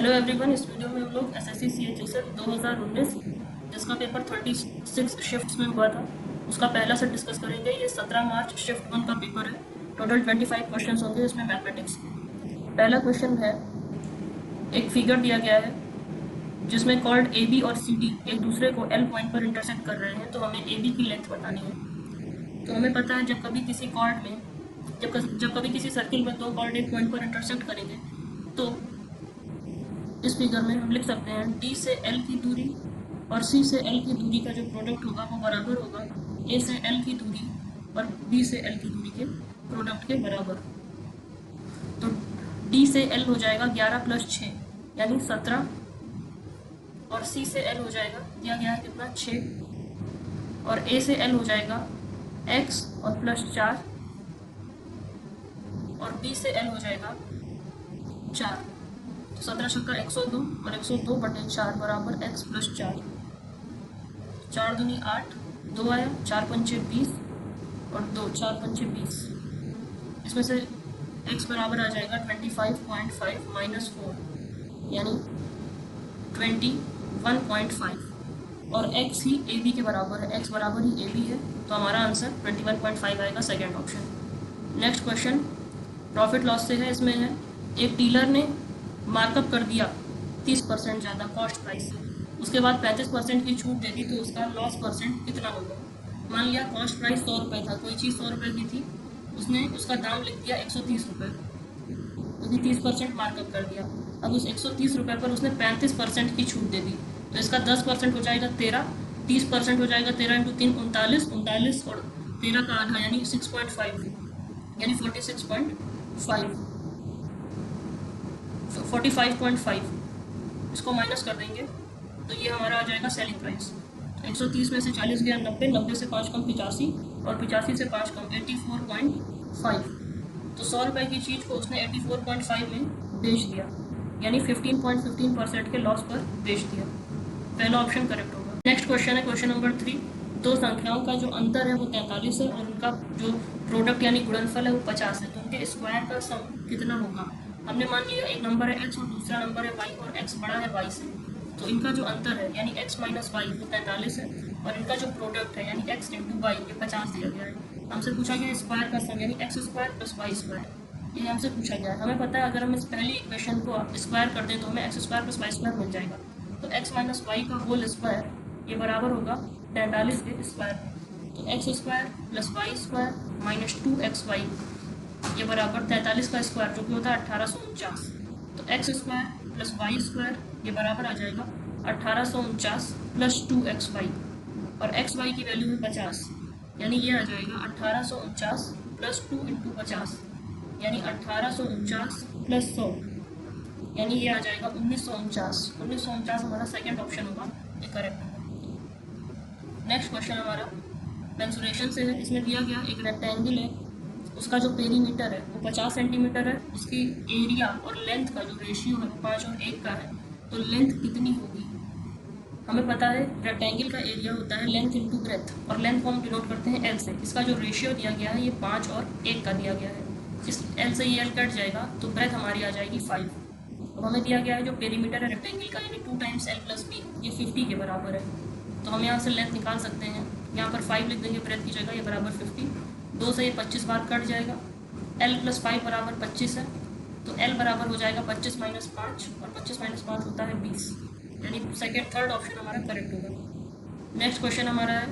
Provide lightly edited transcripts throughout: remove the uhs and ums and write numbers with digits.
Hello everyone. इस video में हम लोग एसएससी सीएचएसएल 2019 जिसका पेपर 36 शिफ्ट्स में हुआ था उसका पहला सेट डिस्कस करेंगे। ये 17 मार्च शिफ्ट 1 का पेपर है। टोटल 25 क्वेश्चंस होंगे इसमें मैथमेटिक्स। पहला क्वेश्चन है, एक फिगर दिया गया है जिसमें कॉर्ड ए बी और सी डी एक दूसरे को एल पॉइंट पर इंटरसेक्ट कर रहे हैं, तो हमें ए बी की लेंथ बतानी है। तो हमें पता है जब कभी किसी कॉर्ड में जब कभी किसी सर्किल में दो कॉर्ड एक पॉइंट पर इंटरसेक्ट करेंगे तो इस फिगर में हम लिख सकते हैं डी से एल की दूरी और सी से एल की दूरी का जो प्रोडक्ट होगा वो बराबर होगा ए से एल की दूरी और बी से एल की दूरी के प्रोडक्ट के बराबर। तो डी से एल हो जाएगा 11 + 6 यानी 17 और सी से एल हो जाएगा दिया गया है कितना 6 और ए से एल हो जाएगा x और +4 और बी से एल हो जाएगा 4। 17 छक्का 102 और 102/4 बराबर x + 4। 4 दूनी 8, 2 आया, 4 पंचे 20 और 2 4 पंचे 20। इसमें से x बराबर आ जाएगा 25.5 - 4 यानी 21.5 और x ही ए बी के बराबर है, x बराबर ही ए बी है, तो हमारा आंसर 21.5 आएगा, second option. Next question profit loss से है। इसमें है एक डीलर ने मार्कअप कर दिया 30% ज़्यादा कॉस्ट प्राइस से, उसके बाद 35% की छूट दे दी, तो उसका लॉस परसेंट कितना होगा। मान लिया कॉस्ट प्राइस 100 रुपये था, कोई चीज़ 100 रुपये की थी, उसने उसका दाम लिख दिया 130 रुपये, क्योंकि 30% मार्कअप कर दिया। अब उस 130 रुपये पर उसने 35% की छूट दे दी, तो इसका 10% हो जाएगा 13, 30% हो जाएगा 13 × 3 39, 39 और 13 का आधा यानी 6.5 यानी 45.5। इसको माइनस कर देंगे तो ये हमारा आ जाएगा सेलिंग प्राइस। तो 130 में से 40 गया 90, 90 से 5 कम 85 और 85 से 5 कम 84.5। तो 100 रुपये की चीज़ को उसने 84.5 में बेच दिया, यानी 15.15% के लॉस पर बेच दिया। पहला ऑप्शन करेक्ट होगा। नेक्स्ट क्वेश्चन है क्वेश्चन नंबर 3। दो संख्याओं का जो अंतर है वो 43 है और उनका जो प्रोडक्ट यानी गुणनफल है वो 50 है, तो उनके स्क्वायर का सम कितना होगा। हमने मान लिया एक नंबर है x और दूसरा नंबर है y और x बड़ा है y से, तो इनका जो अंतर है यानी x - y वो 43 है और इनका जो प्रोडक्ट है यानी x × y ये 50 दिया गया है। हमसे पूछा गया स्क्वायर का सम यानी x² + y², ये हमसे पूछा गया है। हमें पता है अगर हम इस पहली इक्वेशन को स्क्वायर कर दें तो हमें x² + y² मिल जाएगा, तो x - y का होल स्क्वायर ये बराबर होगा 43 के स्क्वायर में। तो x² + y² - 2xy ये बराबर 43 का स्क्वायर जो कि होता है 1849। तो x² + y² ये बराबर आ जाएगा 1849 + 2xy और xy की वैल्यू है 50, यानी ये आ जाएगा 1849 + 2 × 50 यानी 1849 + 100 यानी ये आ जाएगा 1949। 1949 हमारा सेकेंड ऑप्शन होगा, ये करेक्ट होगा। नेक्स्ट क्वेश्चन हमारा मेंसुरेशन से है। इसमें दिया गया एक रेक्टेंगल है, उसका जो पेरीमीटर है वो 50 सेंटीमीटर है, उसकी एरिया और लेंथ का जो रेशियो है वो 5 और 1 का है, तो लेंथ कितनी होगी। हमें पता है रेक्टेंगल का एरिया होता है लेंथ × ब्रेथ और लेंथ को हम डिनोट करते हैं एल से। इसका जो रेशियो दिया गया है ये 5 और 1 का दिया गया है, इस एल से ये एल कट जाएगा तो ब्रेथ हमारी आ जाएगी 5। अब हमें दिया गया है जो पेरीमीटर है रेक्टेंगल का यानी 2 × l + b ये 50 के बराबर है, तो हम यहाँ से लेंथ निकाल सकते हैं। यहाँ पर 5 लिख देंगे ब्रेथ की जगह, ये बराबर 50। 2 से ये 25 बार कट जाएगा, l + 5 बराबर 25 है, तो l बराबर हो जाएगा 25 - 5 और 25 - 5 होता है 20, यानी थर्ड ऑप्शन हमारा करेक्ट होगा। नेक्स्ट क्वेश्चन हमारा है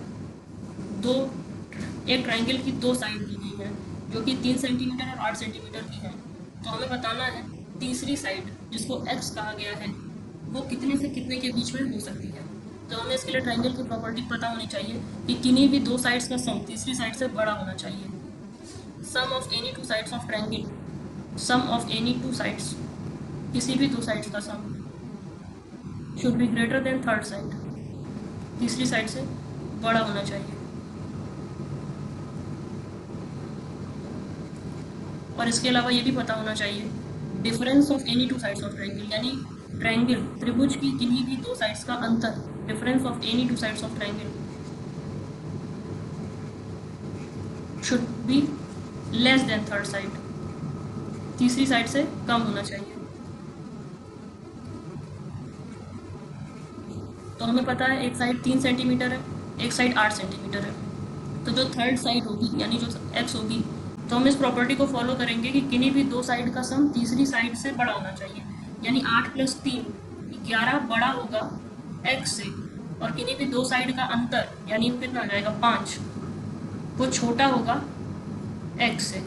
एक ट्राइंगल की 2 साइड दी गई है जो कि 3 सेंटीमीटर और 8 सेंटीमीटर की है, तो हमें बताना है तीसरी साइड जिसको x कहा गया है वो कितने से कितने के बीच में हो सकती है। तो हमें इसके लिए ट्राइंगल की प्रॉपर्टी पता होनी चाहिए कि किन्हीं भी 2 साइड्स का सम तीसरी साइड से बड़ा होना चाहिए। Sum of any 2 sides of triangle, sum of any 2 sides, किसी भी 2 साइड्स का sum should be greater than third side, तीसरी साइड से बड़ा होना चाहिए। और इसके अलावा ये भी पता होना चाहिए difference of any 2 sides of triangle, यानी ट्राइंगल त्रिभुज की किन्हीं भी 2 साइड्स का अंतर, difference of any 2 sides of triangle should be less than third side, तीसरी साइड से कम होना चाहिए। तो हमें पता है एक साइड 3 सेंटीमीटर है, एक साइड 8 सेंटीमीटर है। तो जो थर्ड साइड होगी यानी जो x होगी, तो हम इस प्रॉपर्टी को फॉलो करेंगे कि किन्हीं भी दो साइड का सम तीसरी साइड से बड़ा होना चाहिए। यानी 8 + 3 11 बड़ा होगा x से, और किन्हीं भी दो साइड का अंतर यानी कितना आ जाएगा 5, वो छोटा होगा x से।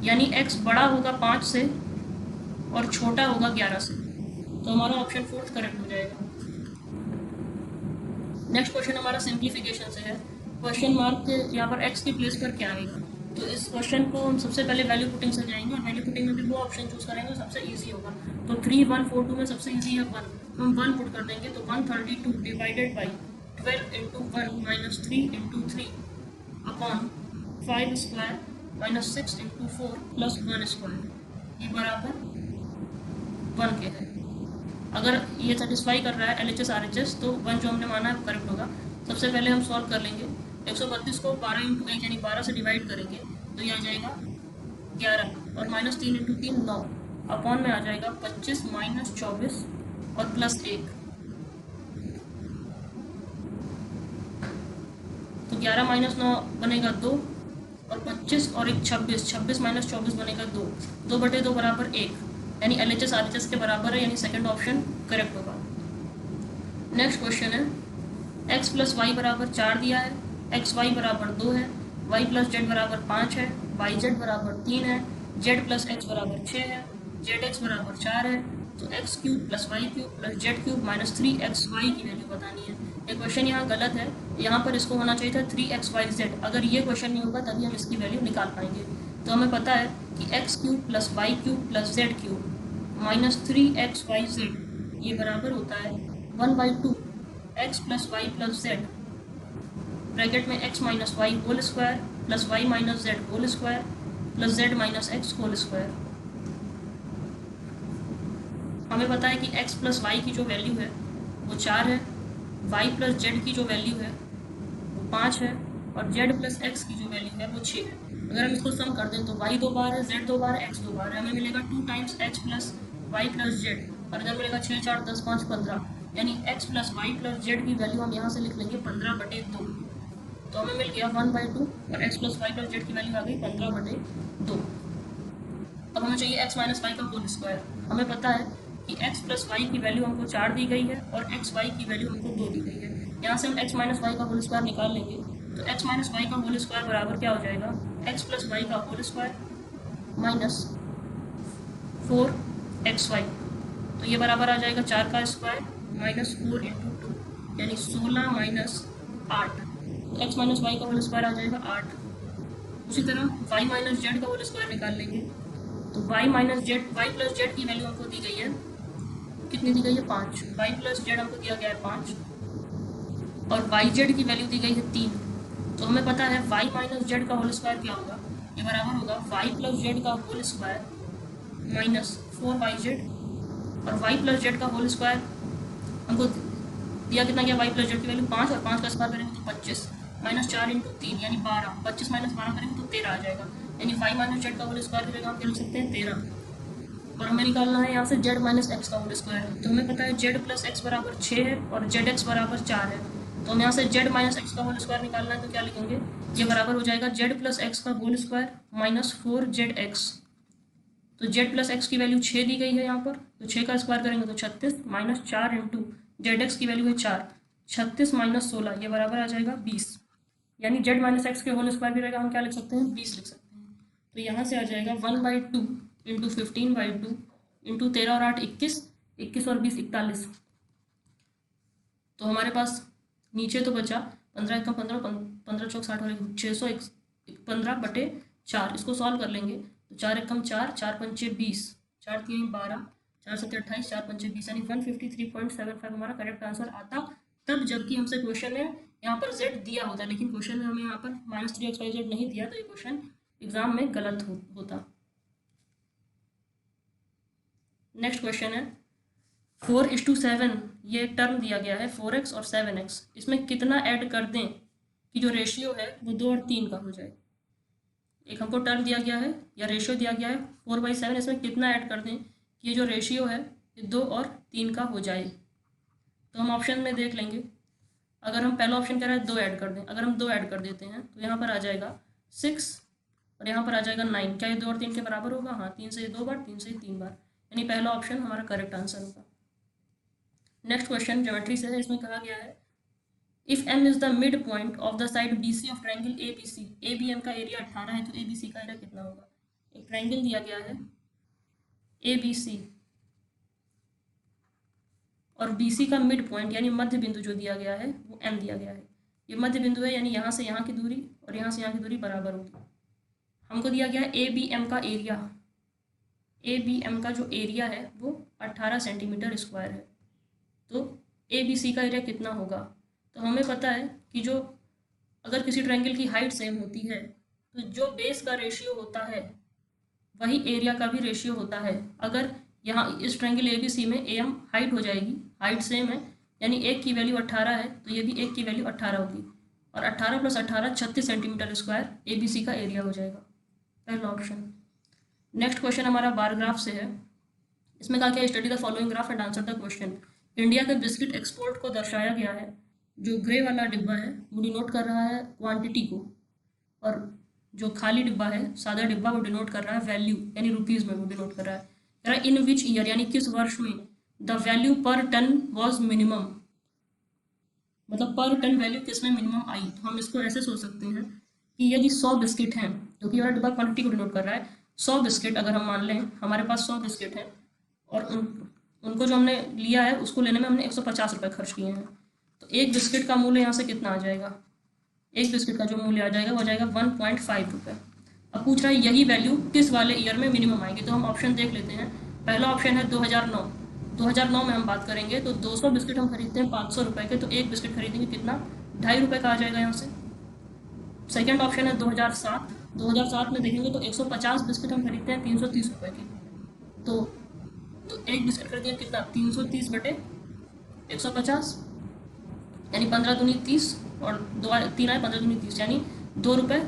यानी x बड़ा होगा 5 से और छोटा होगा 11 से। तो हमारा ऑप्शन फोर्थ करेक्ट हो जाएगा। नेक्स्ट क्वेश्चन हमारा सिंप्लीफिकेशन से है। क्वेश्चन मार्क के यहाँ पर x की प्लेस पर क्या आएगा। तो इस क्वेश्चन को हम सबसे पहले वैल्यू पुटिंग से जाएंगे, और वैल्यू पुटिंग में भी वो ऑप्शन चूज करेंगे सबसे इजी होगा। तो 3 1 4 2 में सबसे इजी है 1, हम 1 पुट कर देंगे। तो 132 divided by 12 into 1 minus 3 into 3 upon 5 square minus 6 into 4 plus 1 square, ये बराबर 1 के है। अगर ये सेटिस्फाई कर रहा है LHS RHS तो 1 जो हमने माना है करेक्ट होगा। सबसे पहले हम सॉल्व कर लेंगे। 132 को 12 इंटू 1 यानी 12 से डिवाइड करेंगे तो ये आ जाएगा 11, और माइनस 3 इंटू 3 9, अपॉन में आ जाएगा 25 माइनस 24 और प्लस 1। तो 11 माइनस 9 बनेगा 2, और 25 और एक 26, 26 माइनस 24 बनेगा 2, 2/2 बराबर 1, यानी LHS RHS के बराबर है, यानी सेकंड ऑप्शन करेक्ट होगा। नेक्स्ट क्वेश्चन है x + y बराबर 4 दिया है, एक्स वाई बराबर 2 है, y + z बराबर 5 है, yz बराबर 3 है, z + x बराबर 6 है, zx बराबर 4 है। तो x³ + y³ + z³ - 3xy की वैल्यू बतानी है। ये क्वेश्चन यहाँ गलत है, यहाँ पर इसको होना चाहिए था 3xyz। अगर ये क्वेश्चन नहीं होगा तभी हम इसकी वैल्यू निकाल पाएंगे। तो हमें पता है कि x³ + y³ + z³ - 3xyz ये बराबर होता है 1/2 x + y + z ब्रैकेट में x - y whole square plus y - z whole square plus z - x whole square. हमें पता है कि x + y की जो वैल्यू है वो 4 है, y + z की जो वैल्यू है वो 5 है, और z + x की जो वैल्यू है वो 6 है। अगर हम इसको सम कर दें तो y 2 बार है, z 2 बार है, x 2 बार है, हमें मिलेगा 2 टाइम्स x + y + z, और इधर मिलेगा 6 4 10 5 15, यानी x + y + z की वैल्यू हम यहाँ से लिख लेंगे 15/2। तो हमें मिल गया 1/2, और x + y + z की वैल्यू आ गई 15/2। अब हमें चाहिए x - y का होल स्क्वायर। हमें पता है कि x + y की वैल्यू हमको 4 दी गई है और x y की वैल्यू हमको 2 दी गई है। यहाँ से हम x - y का होल स्क्वायर निकाल लेंगे। तो x - y का होल स्क्वायर बराबर क्या हो जाएगा, x + y का होल स्क्वायर माइनस 4xy। तो ये बराबर आ जाएगा 4 का स्क्वायर माइनस 4 इंटू 2, यानी 16 माइनस 8। तो x - y का होल स्क्वायर आ जाएगा 8। उसी तरह y - z का होल स्क्वायर निकाल लेंगे। तो y + z की वैल्यू हमको दी गई है, कितनी दी गई है 5, y + z हमको दिया गया है 5, और yz की वैल्यू दी गई है 3। तो हमें पता है y - z का होल स्क्वायर क्या होगा, ये बराबर होगा y + z का होल स्क्वायर माइनस 4yz, और y + z का होल स्क्वायर हमको दिया कितना गया, y + z की वैल्यू 5, और 5 का स्क्वायर करेंगे तो 25 - 4 इंटू 3 यानी 12, 25 - 12 करेंगे तो 13 आ जाएगा, यानी y - z का होल स्क्वायर की जगह हम क्या लिख सकते हैं 13। और हमें निकालना है यहाँ से z - x का होल स्क्वायर। तो हमें पता है z + x बराबर 6 है और zx बराबर 4 है। तो हम यहाँ से z - x का होल स्क्वायर निकालना है तो क्या लिखेंगे, ये बराबर हो जाएगा z + x का होल स्क्वायर माइनस 4zx। तो z + x की वैल्यू 6 दी गई है यहाँ पर, तो 6 का स्क्वायर करेंगे तो 36 - 4 इंटू zx की वैल्यू है 4, 36 - 16 ये बराबर आ जाएगा 20, यानी z - x के होल स्क्वायर की जगह हम क्या लिख सकते हैं 20 लिख सकते हैं। तो यहाँ से आ जाएगा 1/2 इंटू 15/2 इंटू 13 और 8 21, 21 और 20 41। तो हमारे पास नीचे तो बचा 15 एकम 15, 15 चौक 60 और 615/4। इसको सॉल्व कर लेंगे तो 4 एकम 4, 4 पंचे 20, 4 3 12, 4 7 28, 4 पंचे 20, यानी 153.75 हमारा करेक्ट आंसर आता। तब जबकि हमसे क्वेश्चन में यहाँ पर z दिया होता, लेकिन क्वेश्चन में हमें यहाँ पर -3xyz नहीं दिया, तो ये क्वेश्चन एग्जाम में गलत होता। नेक्स्ट क्वेश्चन है 4:7, ये टर्म दिया गया है 4x और 7x, इसमें कितना ऐड कर दें कि जो रेशियो है वो 2 और 3 का हो जाए। एक हमको टर्म दिया गया है या रेशियो दिया गया है 4/7, इसमें कितना ऐड कर दें कि ये जो रेशियो है ये 2 और 3 का हो जाए। तो हम ऑप्शन में देख लेंगे। अगर हम पहला ऑप्शन कह रहे हैं 2 ऐड कर दें, अगर हम 2 ऐड कर देते हैं तो यहाँ पर आ जाएगा 6 और यहाँ पर आ जाएगा 9। क्या ये 2 और 3 के बराबर होगा? हाँ, 3 से ये 2 बार, 3 से ये 3 बार, यानी पहला ऑप्शन हमारा करेक्ट आंसर होगा। नेक्स्ट क्वेश्चन ज्योमेट्री से है। इसमें कहा गया है if m is the mid point of the side BC of triangle ABC, ABM का एरिया 18 है तो ABC का एरिया कितना होगा? एक ट्रायंगल दिया गया है ABC और BC का मिड पॉइंट यानी मध्य बिंदु जो दिया गया है वो m दिया गया है। ये मध्य बिंदु है, यानी यहाँ से यहाँ की दूरी और यहाँ से यहाँ की दूरी बराबर होगी। हमको दिया गया है ABM का एरिया, ABM का जो एरिया है वो 18 सेंटीमीटर स्क्वायर है, तो ABC का एरिया कितना होगा? तो हमें पता है कि जो अगर किसी ट्रायंगल की हाइट सेम होती है तो जो बेस का रेशियो होता है वही एरिया का भी रेशियो होता है। अगर यहाँ इस ट्रायंगल ABC में AM हाइट हो जाएगी, हाइट सेम है, यानी एक की वैल्यू 18 है तो ये भी एक की वैल्यू 18 होगी, और 18 + 18 36 सेंटीमीटर स्क्वायर ABC का एरिया हो जाएगा, पहला ऑप्शन। नेक्स्ट क्वेश्चन हमारा बार ग्राफ से है। इसमें कहा क्या study the following graph and answer the question. India के बिस्किट एक्सपोर्ट को दर्शाया गया है। जो ग्रे वाला डिब्बा है वो डिनोट कर रहा है क्वांटिटी को, और जो खाली डिब्बा है, सादा डिब्बा, वो डिनोट कर रहा है वैल्यू, यानी रुपीज़ में वो डिनोट कर रहा है। कह रहा है इन विच ईयर, यानी किस वर्ष में द वैल्यू पर टन वॉज मिनिमम, मतलब पर टन वैल्यू किस में मिनिमम आई। तो हम इसको ऐसे सोच सकते हैं कि यदि 100 बिस्किट हैं, क्योंकि ये वाला डिब्बा क्वांटिटी को डिनोट कर रहा है, 100 बिस्किट अगर हम मान लें, हमारे पास 100 बिस्किट हैं और उनको जो हमने लिया है उसको लेने में हमने 150 रुपये खर्च किए हैं, तो एक बिस्किट का मूल्य यहाँ से कितना आ जाएगा? एक बिस्किट का जो मूल्य आ जाएगा वो आ जाएगा 1.5 रुपये। अब पूछ रहा है यही वैल्यू किस वाले ईयर में मिनिमम आएगी, तो हम ऑप्शन देख लेते हैं। पहला ऑप्शन है 2009। 2009 में हम बात करेंगे तो 200 बिस्किट हम खरीदते हैं 500 रुपये के, तो एक बिस्किट खरीदेंगे कितना? 2.5 रुपये का आ जाएगा यहाँ से। सेकेंड ऑप्शन है 2007। 2007 में देखेंगे तो 150 बिस्किट हम खरीदते हैं 330 रुपये के, तो एक बिस्किट खरीदेंगे कितना? 330 बटे 150, यानी 15 दूनी 30 और 3 आए 15 दूनी 30, यानी 2 रुपये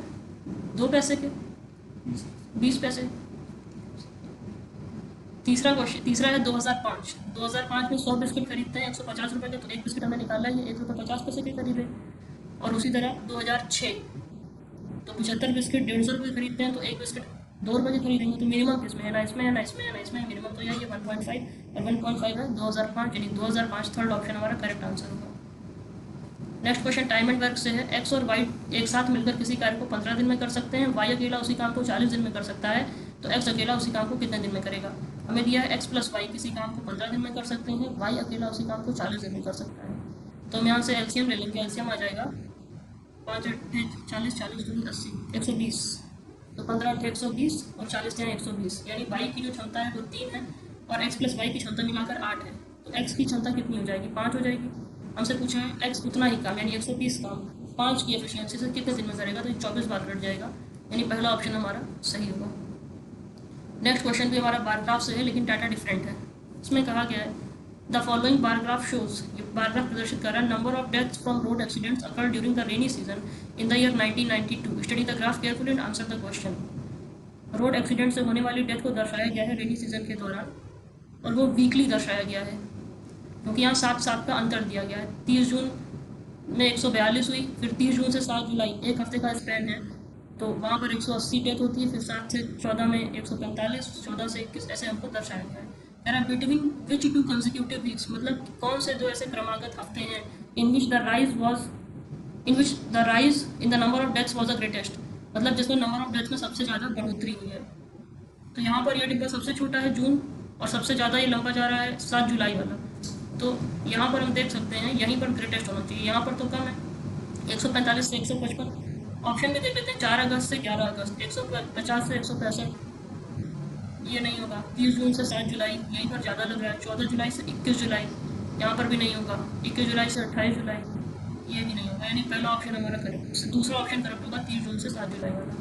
2 पैसे के 20 पैसे। तीसरा है 2005। 2005 में 100 बिस्किट खरीदते हैं 150 रुपये के, तो एक बिस्किट हमें निकालना है, ये 1 रुपये 50 पैसे के खरीदे। और उसी तरह 2006 तो 75 बिस्किट 150 रुपये खरीदते हैं, तो एक बिस्किट 2 रुपये के खरीदेंगे, तो मिनिमम किसमें है? ना इसमें है, ना इसमें है, ना इसमें है, मिनिमम तो यही है 1.5, और 1.5 है 2005, यानी 2005 थर्ड ऑप्शन हमारा करेक्ट आंसर होगा। Next question time and work से है। एक्स और वाई एक साथ मिलकर किसी कार्य को 15 दिन में कर सकते हैं, वाई अकेला उसी काम को 40 दिन में कर सकता है, तो एक्स अकेला उसी काम को कितने दिन में करेगा? हमें दिया है एक्स प्लस वाई किसी काम को 15 दिन में कर सकते हैं, वाई अकेला उसी काम को 40 दिन में कर सकता है, तो हम यहाँ से एलसीएम ले लेंगे। एलसीएम आ जाएगा 5 × 40, 40 दूनी 80, 120, तो 15 × 120 और 40 × 120, यानी वाई की जो क्षमता है वो 3 है और एक्स प्लस वाई की क्षमता मिलाकर 8 है, तो एक्स की क्षमता कितनी हो जाएगी? 5 हो जाएगी। हमसे पूछा है एक्स उतना ही काम, यानी 120 काम 5 की एफिशिएंसी से कितने दिन में करेगा, तो 24 बार कट जाएगा, यानी पहला ऑप्शन हमारा सही होगा। नेक्स्ट क्वेश्चन भी हमारा बार ग्राफ से है, लेकिन डाटा डिफरेंट है। इसमें कहा गया है the following bar graph shows, ये बार ग्राफ प्रदर्शित कर रहा है number of deaths from road accidents occur during the rainy season in the year 1992। Study the graph carefully and answer the question. Road accident से होने वाली death को दर्शाया गया है रेनी सीजन के दौरान, और वो वीकली दर्शाया गया है, क्योंकि यहाँ 7 का अंतर दिया गया है। 30 जून में 142 हुई, फिर 30 जून से 7 जुलाई, एक हफ्ते का स्पैन है, तो वहाँ पर 180 डेथ होती है, फिर 7 से 14 में 145, 14 से 21, ऐसे हमको दर्शाया गया है। कह रहा है बिटवीन विच 2 कंसेक्यूटिव वीक्स, मतलब कौन से 2 ऐसे क्रमागत हफ्ते हैं in which the rise in the number of deaths was the greatest, मतलब जिसमें नंबर ऑफ डेथ्स में सबसे ज़्यादा बढ़ोतरी हुई है। तो यहाँ पर यह डिब्बा सबसे छोटा है जून, और सबसे ज़्यादा ये लंबा जा रहा है 7 जुलाई वाला, तो यहाँ पर हम देख सकते हैं यहीं पर ग्रेटेस्ट होना चाहिए, यहाँ पर तो कम है 145 से 155। ऑप्शन में देख लेते हैं 4 अगस्त से 11 अगस्त, 150 से 165, ये नहीं होगा। 30 जून से 7 जुलाई, यहीं पर ज़्यादा लग रहा है। 14 जुलाई से 21 जुलाई, यहाँ पर भी नहीं होगा। 21 जुलाई से 28 जुलाई, ये भी नहीं होगा, यानी पहला ऑप्शन हमारा करेक्ट, दूसरा ऑप्शन करेक्ट होगा 30 जून से 7 जुलाई वाला।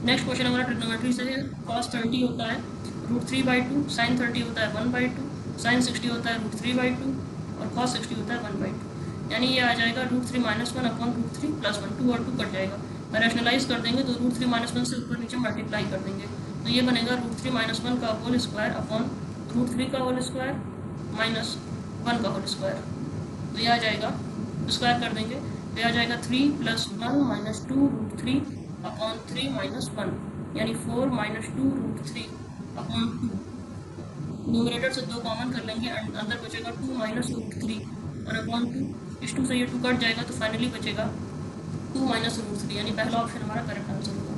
नेक्स्ट क्वेश्चन हमारा ट्रिग्नोमेट्री से है। cos 30 होता है √3/2, sin 30 होता है 1/2, sin 60 होता है √3/2 और cos 60 होता है 1/2, यानी ये आ जाएगा √3 - 1 / √3 + 1, 2 और 2 कट जाएगा। रैशनलाइज कर देंगे तो √3 - 1 से ऊपर नीचे मल्टीप्लाई कर देंगे, तो ये बनेगा √3 - 1 का होल स्क्वायर अपॉन √3 का होल स्क्वायर माइनस 1 का होल स्क्वायर, तो ये आ जाएगा, स्क्वायर कर देंगे तो ये आ जाएगा 3 + 1 - 2√3/3 - 1, यानी 4 - 2√3/2। न्यूमरेटर से 2 कॉमन कर लेंगे, अंदर बचेगा 2 - √3 और अपॉन 2, इस 2 से ये 2 कट जाएगा तो फाइनली बचेगा 2 - √3, यानी पहला ऑप्शन हमारा करेक्ट आंसर होगा।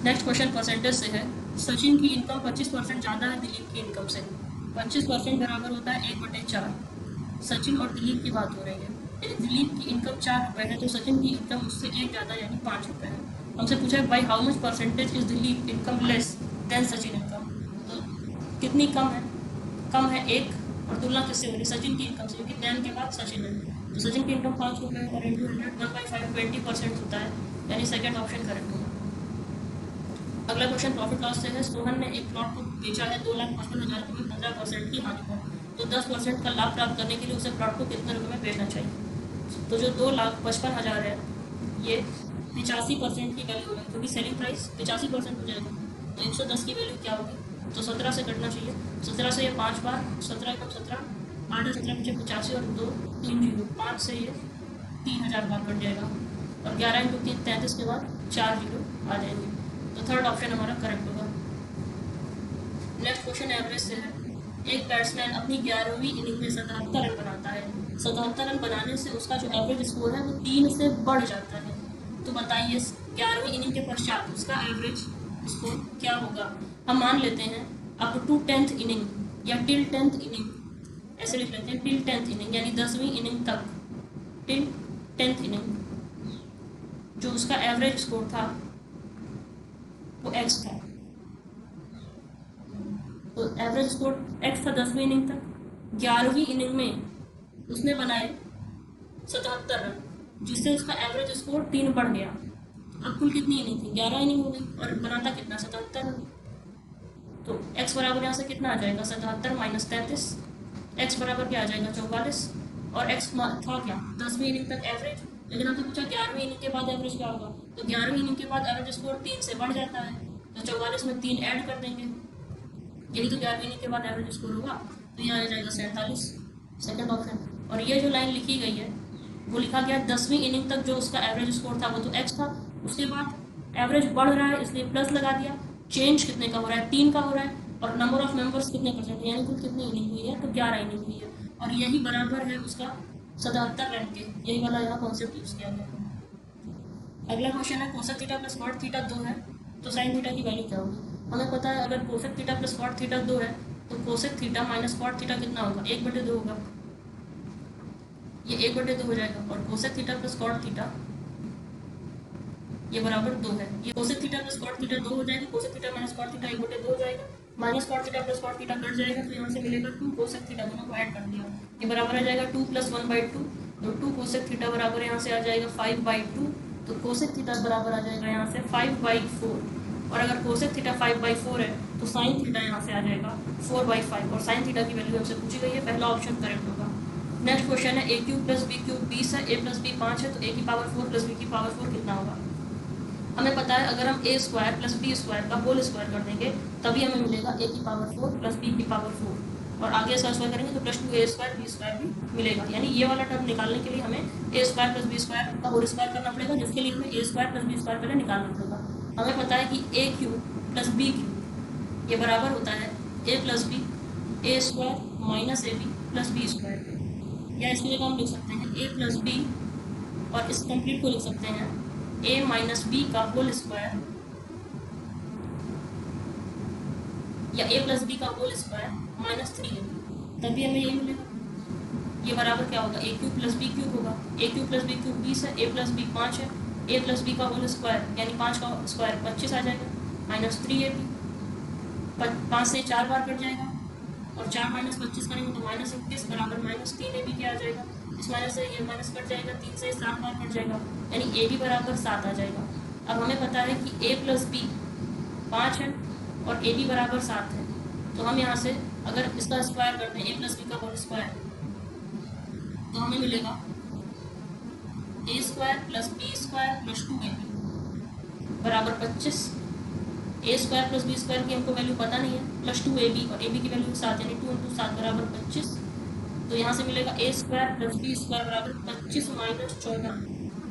नेक्स्ट क्वेश्चन परसेंटेज से है। सचिन की इनकम 25% ज़्यादा है दिलीप की इनकम से। 25% बराबर होता है 1/4। सचिन और दिलीप की बात हो रही है। यदि दिलीप की इनकम 4 रुपये है तो सचिन की इनकम उससे 1 ज़्यादा यानी 5 रुपये है। हमसे पूछा है by how much percentage is Dilip income less than Sachin income, तो कितनी कम है? कम है 1, और तुलना किससे हो रही है? सचिन की इनकम से, क्योंकि 10 के बाद सचिन है। तो सचिन की इनकम 5 रुपये और इंटू 100 1/5 20% होता है, यानी सेकेंड ऑप्शन करेक्ट होगा। अगला क्वेश्चन प्रॉफिट लॉस से है। सोहन ने एक प्लॉट को बेचा है 2,55,000 रुपये में 15% की हानि पर, तो 10% का लाभ प्राप्त करने के लिए उसे प्लॉट को कितने रुपये में बेचना चाहिए? तो जो 2,55,000 है ये 85% की वैल्यू है, क्योंकि सेलिंग प्राइस 85% हो जाएगा, तो 110 की वैल्यू क्या होगी? तो 17 से कटना चाहिए। 17 से ये 5 बार, 17 × 17 8 और 17 मुझे 85 और 2 3 जीरो, 5 से ये 3,000 बार कट जाएगा, और 11 × 3 33 के बाद 4 जीरो आ जाएंगे, तो थर्ड ऑप्शन हमारा करेक्ट होगा। नेक्स्ट क्वेश्चन एवरेज से है। एक बैट्समैन अपनी 11वीं इनिंग में 77 रन बनाता है। 77 रन बनाने से उसका जो एवरेज स्कोर है वो 3 से बढ़ जाता है, तो बताइए 11वीं इनिंग के पश्चात उसका एवरेज स्कोर क्या होगा? हम मान लेते हैं अप टू 10th इनिंग या टिल 10th इनिंग, ऐसे लिख लेते हैं टिल 10th इनिंग, यानी 10वीं इनिंग तक, टिल 10th इनिंग जो उसका एवरेज स्कोर था वो x था। तो एवरेज स्कोर x था 10वीं इनिंग तक। 11वीं इनिंग में उसने बनाए 77 रन, जिससे उसका एवरेज स्कोर 3 बढ़ गया। अब कुल कितनी इनिंग थी? 11 इनिंग हो गई, और बनाता कितना? 77 रन। तो x बराबर यहाँ से कितना आ जाएगा? 77 - 33, x बराबर क्या आ जाएगा? 44, और x था क्या? 10वीं इनिंग तक एवरेज, लेकिन हमसे पूछा 11वीं इनिंग के बाद एवरेज क्या होगा? तो 11वीं इनिंग के बाद एवरेज स्कोर 3 से बढ़ जाता है, तो 44 में 3 ऐड कर देंगे, यही तो 11वीं इनिंग के बाद एवरेज स्कोर होगा, तो यहाँ आ जाएगा 47, सेकेंड ऑप्शन। और ये जो लाइन लिखी गई है वो लिखा गया 10वीं इनिंग तक जो उसका एवरेज स्कोर था वो तो x था, उसके बाद एवरेज बढ़ रहा है इसलिए प्लस लगा दिया। चेंज कितने का हो रहा है? 3 का हो रहा है, और नंबर ऑफ मेंबर्स कितने परसेंट, यानी कुल कितनी इनिंग हुई है? तो 11 इनिंग हुई है, और यही बराबर है उसका 77 रन के। यही वाला यहाँ कॉन्सेप्ट यूज किया गया है। अगला क्वेश्चन है cosec theta plus cot theta 2 है, तो साइन थीटा की वैल्यू क्या होगी? हमें पता है अगर cosec theta plus cot theta 2 है तो cosec theta minus cot theta कितना होगा? 1/2 होगा, ये 1/2 हो जाएगा, और cosec theta plus cot theta ये बराबर 2 है। ये cosec theta plus cot theta 2 हो जाएगा, cosec theta minus cot theta 1/2 हो जाएगा, minus cot theta plus cot theta कट जाएगा, तो यहाँ से मिलेगा 2 कोसेक थीटा, दोनों को ऐड कर दिया, ये बराबर आ जाएगा 2 + 1/2, तो 2 कोसेक थीटा बराबर यहाँ से आ जाएगा 5/2, तो कोसेक थीटा बराबर आ जाएगा यहाँ से 5/4, और अगर कोसेक थीटा 5/4 है तो साइन थीटा यहाँ से आ जाएगा 4/5, और साइन थीटा की वैल्यू हमसे पूछी गई है, पहला ऑप्शन करेक्ट होगा। नेक्स्ट क्वेश्चन है a³ + b³ 20 है, a + b 5 है, तो a की पावर 4 + b की पावर 4 कितना होगा? हमें पता है अगर हम a² + b² का होल स्क्वायर कर देंगे तभी हमें मिलेगा a की पावर 4 + b की पावर 4, और आगे इसका स्क्वायर करेंगे तो +2a² b² भी मिलेगा, यानी ये वाला टर्म निकालने के लिए हमें a² + b² का होल स्क्वायर करना पड़ेगा, जिसके लिए हमें a² + b² पहले निकालना पड़ेगा। हमें पता है कि a³ + b³ ये बराबर होता है a + b a² - ab + b², या इसकी जगह हम लिख सकते हैं a + b, और इस कंप्लीट को लिख सकते हैं a - b का होल स्क्वायर, या a + b का होल स्क्वायर -3a, तभी हमें यही मिलेगा। ये बराबर क्या होगा? a³ + b³ होगा, a³ + b³ 20 है, a + b 5 है, a + b का होल स्क्वायर यानी 5 का स्क्वायर 25 आ जाएगा, -3ab, 5 से 4 बार कट जाएगा, और 4 - 25 करेंगे तो -21 बराबर -3ab क्या आ जाएगा? इस माइनस से ये माइनस कट जाएगा, 3 से 7 बार कट जाएगा, यानी ab बराबर 7 आ जाएगा। अब हमें पता है कि a + b 5 है और ab बराबर 7 है, तो हम यहाँ से अगर इसका स्क्वायर करते हैं a + b का होल स्क्वायर, तो हमें मिलेगा a² + b² + 2ab बराबर 25। a² + b² की हमको वैल्यू पता नहीं है, +2ab, और ab की वैल्यू 7, यानी 2 × 7 बराबर 25, तो यहाँ से मिलेगा ए स्क्वायर प्लस बी स्क्वायर बराबर 25 माइनस 14,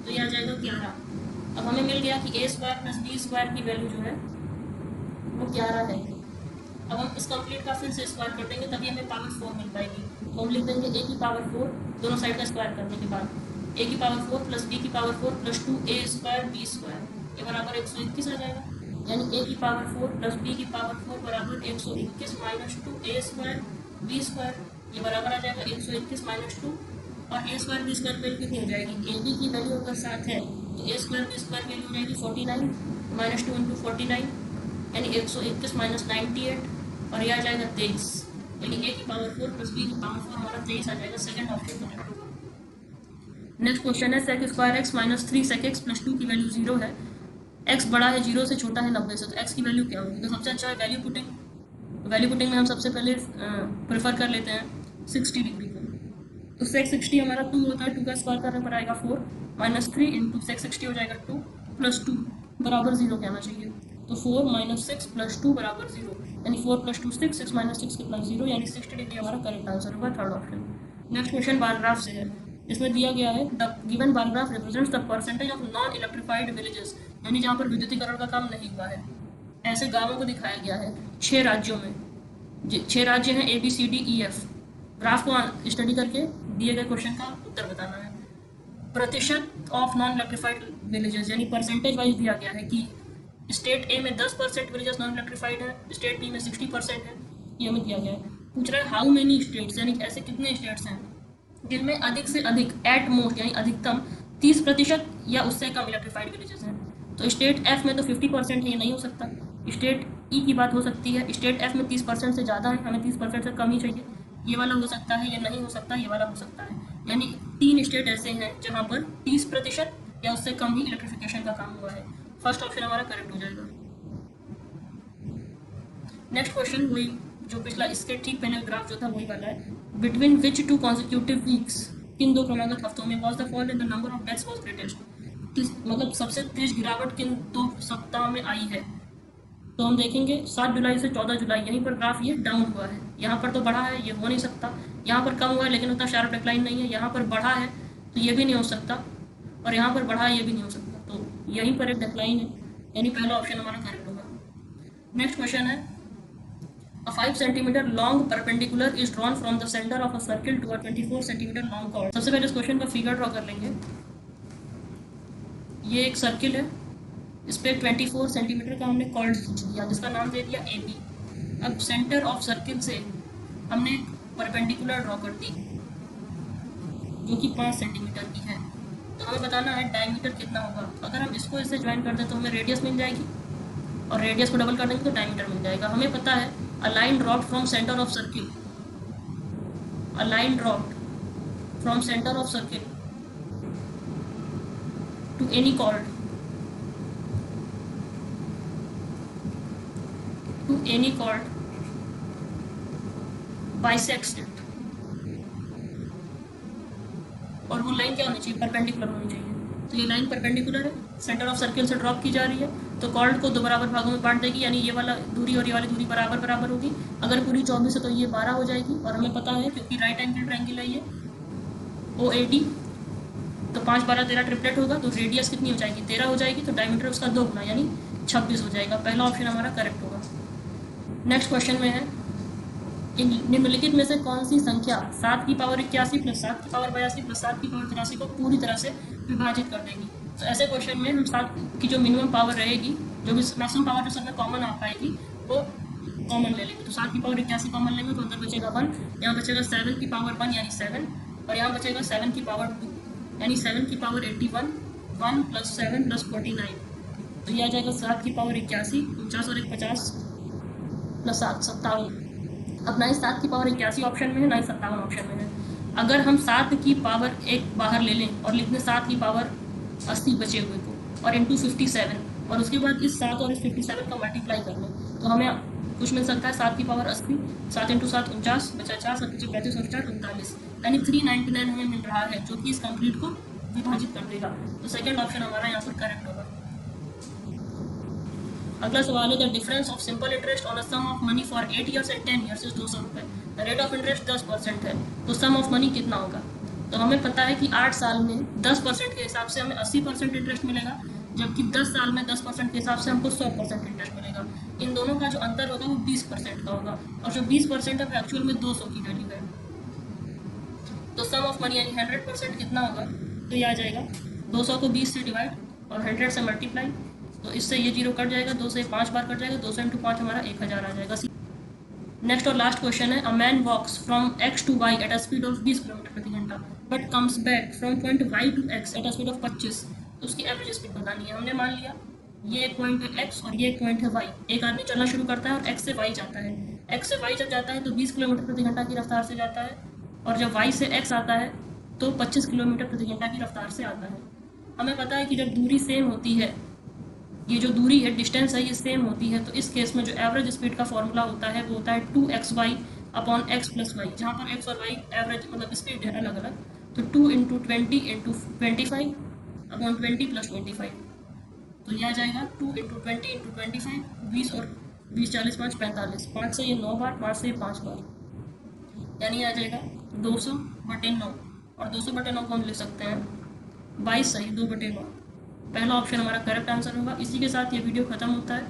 तो यह आ जाएगा 11। अब हमें मिल गया कि ए स्क्वायर प्लस बी स्क्वायर की वैल्यू जो है वो 11 है। अब हम इस कंप्लीट का फिर से स्क्वायर कर देंगे, तभी हमें पावर 4 मिल पाएगी। तो हम लिख देंगे ए की पावर 4 दोनों साइड का स्क्वायर करने के बाद, ए की पावर 4 प्लस बी की पावर 4 प्लस 2 ए स्क्वायर बी स्क्वायर, ये बराबर 121 आ जाएगा। यानी ए की पावर 4 प्लस बी की पावर 4 बराबर 121 माइनस 2 ए स्क्वायर बी स्क्वायर, ये बराबर आ जाएगा 121 माइनस 2। और ए स्क्वायर बी स्क्वायर वैल्यू कितनी हो जाएगी, ए बी की वैल्यू अगर 7 है तो ए स्क्वायर बी स्क्वायर वैल्यू हो जाएगी 49 माइनस 2 इंटू 49, यानी 121 माइनस 98, और यह आ जाएगा 23। यानी ए की पावर 4 प्लस बी की पावर 4 हमारा 23 आ जाएगा। सेकंड ऑप्शन करेक्ट होगा। नेक्स्ट क्वेश्चन है sec square x minus 3 sec x plus 2 की वैल्यू 0 है, एक्स बड़ा है 0 से, छोटा है 90 से, तो एक्स की वैल्यू क्या होगी। तो सबसे अच्छा है वैल्यू पुटिंग। वैल्यू पुटिंग में हम सबसे पहले प्रेफर कर लेते हैं 60 डिग्री को। तो सेक 60 हमारा 2 होता है, 2 का स्क्वायर करने पर आएगा 4 माइनस 3 इंटू सेक 60 हो जाएगा 2 प्लस 2 बराबर 0 कहना चाहिए। तो 4 माइनस 6 प्लस 2 बराबर 0, यानी 4 प्लस 2 6, 6 माइनस 6 कितना 0, यानी 60 डिग्री हमारा करेक्ट आंसर होगा, third option. Next question bar graph से है। इसमें दिया गया है the given bar graph represents the percentage of non electrified villages, यानी जहाँ पर विद्युतीकरण का काम नहीं हुआ है, ऐसे गांवों को दिखाया गया है 6 राज्यों में। 6 राज्य हैं A B C D E F. Graph को स्टडी करके दिए गए क्वेश्चन का उत्तर बताना है। प्रतिशत ऑफ नॉन इलेक्ट्रिफाइड विलेजेस, यानी परसेंटेज वाइज दिया गया है कि स्टेट ए में 10% विलेजेस नॉन इलेक्ट्रिफाइड है, स्टेट बी में 60% है, ये हमें दिया गया है। पूछ रहा है हाउ मेनी स्टेट्स, यानी ऐसे कितने स्टेट्स हैं जिनमें अधिक से अधिक एट मोस्ट यानी अधिकतम 30% या उससे कम इलेक्ट्रिफाइड विलेजेस हैं। तो स्टेट एफ में तो 50% है, ये नहीं हो सकता। स्टेट ई की बात हो सकती है, स्टेट एफ में 30% से ज़्यादा है, हमें 30% से कम ही चाहिए, ये वाला हो सकता है, ये नहीं हो सकता, ये वाला हो सकता है। यानी 3 स्टेट ऐसे हैं जहाँ पर 30% या उससे कम ही इलेक्ट्रिफिकेशन का काम हुआ है। फर्स्ट ऑप्शन हमारा करेक्ट हो जाएगा। नेक्स्ट क्वेश्चन वही जो पिछला इसके ठीक पहले ग्राफ जो था वही वाला है। बिटवीन विच 2 कॉन्सिक्यूटिव वीक्स, किन 2 क्रमागत हफ्तों में was the fall in the number of deaths was greatest, मतलब सबसे तेज गिरावट किन 2 सप्ताह में आई है। तो हम देखेंगे 7 जुलाई से 14 जुलाई, यहीं पर ग्राफ ये डाउन हुआ है, यहाँ पर तो बढ़ा है, ये हो नहीं सकता। यहाँ पर कम हुआ है लेकिन उतना शार्प डिक्लाइन नहीं है, यहाँ पर बढ़ा है तो ये भी नहीं हो सकता, और यहाँ पर बढ़ा है ये भी नहीं हो सकता, तो यहीं पर एक डिक्लाइन है, यानी पहला ऑप्शन हमारा करेक्ट होगा। नेक्स्ट क्वेश्चन है A 5 cm long perpendicular is drawn from the center of a circle to a 24 cm long chord। सबसे पहले इस क्वेश्चन का फिगर ड्रॉ कर लेंगे। ये एक सर्किल है, इस पे 24 सेंटीमीटर का हमने कॉर्ड खींच दिया जिसका नाम दे दिया ए बी। अब सेंटर ऑफ सर्किल से हमने परपेंडिकुलर ड्रॉ कर दी जो कि 5 सेंटीमीटर की है। तो हमें बताना है डायमीटर कितना होगा। अगर हम इसको इससे ज्वाइन कर दें तो हमें रेडियस मिल जाएगी, और रेडियस को डबल कर देंगे तो डायमीटर मिल जाएगा। हमें पता है a line dropped from center of circle, a line dropped from center of circle to any chord, bisects it, और वो लाइन क्या होनी चाहिए, परपेंडिकुलर होनी चाहिए। तो ये लाइन परपेंडिकुलर है, सेंटर ऑफ सर्किल से ड्रॉप की जा रही है, तो कॉर्ड को 2 बराबर भागों में बांट देगी, यानी ये वाला दूरी और ये वाली दूरी बराबर बराबर होगी। अगर पूरी 24 है तो ये 12 हो जाएगी, और हमें पता है क्योंकि राइट एंगल ट्रायंगल है ये OAD, तो 5 12 13 ट्रिपलेट होगा, तो रेडियस कितनी हो जाएगी 13 हो जाएगी, तो डायमीटर उसका 2 गुना यानी 26 हो जाएगा। पहला ऑप्शन हमारा करेक्ट होगा। नेक्स्ट क्वेश्चन में है निम्नलिखित में से कौन सी संख्या 7 की पावर 81 प्लस 7 की पावर 82 प्लस 7 की पावर 83 को पूरी तरह से विभाजित कर देगी। तो ऐसे क्वेश्चन में हम 7 की जो मिनिमम पावर रहेगी, जो भी मैक्सिमम पावर जो सब में कॉमन आ पाएगी वो कॉमन ले लेंगे। तो 7 की पावर 81 कॉमन लेंगे तो अंदर बचेगा 1, यहाँ बचेगा 7 की पावर 1 यानी 7, और यहाँ बचेगा 7 की पावर 2 यानी 7 की पावर 81, 1 प्लस 7 प्लस 49, तो ये आ जाएगा 7 की पावर 81, 49 और 1 50 प्लस 7 57। अब ना ही 7 की पावर 81 ऑप्शन में है, ना ही 57 ऑप्शन में है। अगर हम 7 की पावर 1 बाहर ले लें और लिख दें 7 की पावर 80 बचे हुए को और इंटू 57, और उसके बाद इस 7 और इस 57 का मल्टीप्लाई कर लें, तो हमें कुछ मिल सकता है 7 की पावर 80, 7 इंटू 7 49, बचा 4 7 35 और 4 39, यानी 399 हमें मिल रहा है, जो कि इस कंप्लीट को विभाजित कर देगा। तो सेकेंड ऑप्शन हमारा यहाँ पर करेक्ट होगा। अगला सवाल है the difference of simple interest on a sum of money for 8 years and 10 years is 200 रुपये। द रेट ऑफ इंटरेस्ट 10% है, तो सम ऑफ मनी कितना होगा? तो हमें पता है कि 8 साल में 10% के हिसाब से हमें 80% इंटरेस्ट मिलेगा, जबकि 10 साल में 10% के हिसाब से हमको 100% इंटरेस्ट मिलेगा। इन दोनों का जो अंतर होगा वो 20% का होगा, और जो 20% है वो एक्चुअल में 200 की वैल्यू है। तो सम ऑफ मनी यानी 100% कितना होगा? तो ये आ जाएगा 200 को 20 से डिवाइड और 100 से मल्टीप्लाई, तो इससे ये 0 कट जाएगा, 2 से 5 बार कट जाएगा, 200 इंटू 5 हमारा 1000 आ जाएगा। नेक्स्ट और लास्ट क्वेश्चन है, a man walks from x to y at a speed of 20 kilometre प्रति घंटा but comes back from point y to x at a speed of 25, तो उसकी एवरेज स्पीड बतानी है। हमने मान लिया ये एक पॉइंट है x और ये एक पॉइंट है y। एक आदमी चलना शुरू करता है और x से y जाता है। x से y जब जाता है तो 20 किलोमीटर प्रति घंटा की रफ्तार से जाता है, और जब y से x आता है तो 25 किलोमीटर प्रति घंटा की रफ्तार से आता है। हमें पता है कि जब दूरी सेम होती है, ये जो दूरी है, डिस्टेंस है, ये सेम होती है, तो इस केस में जो एवरेज स्पीड का फॉर्मूला होता है वो होता है 2xy upon x plus Y, जहाँ पर x और y एवरेज मतलब स्पीड है अलग अलग, तो 2 इंटू 20 इंटू 25 अपॉन 20 प्लस 25, तो ये आ जाएगा 2 इंटू 20 इंटू 25, 20 और 20 40 5 45, 5 से ये 9 बार, 5 से ये 5 बार, यानी आ जाएगा 200/9, और 200/9 को हम लिख सकते हैं 22 सही 2/9। पहला ऑप्शन हमारा करेक्ट आंसर होगा। इसी के साथ ये वीडियो खत्म होता है।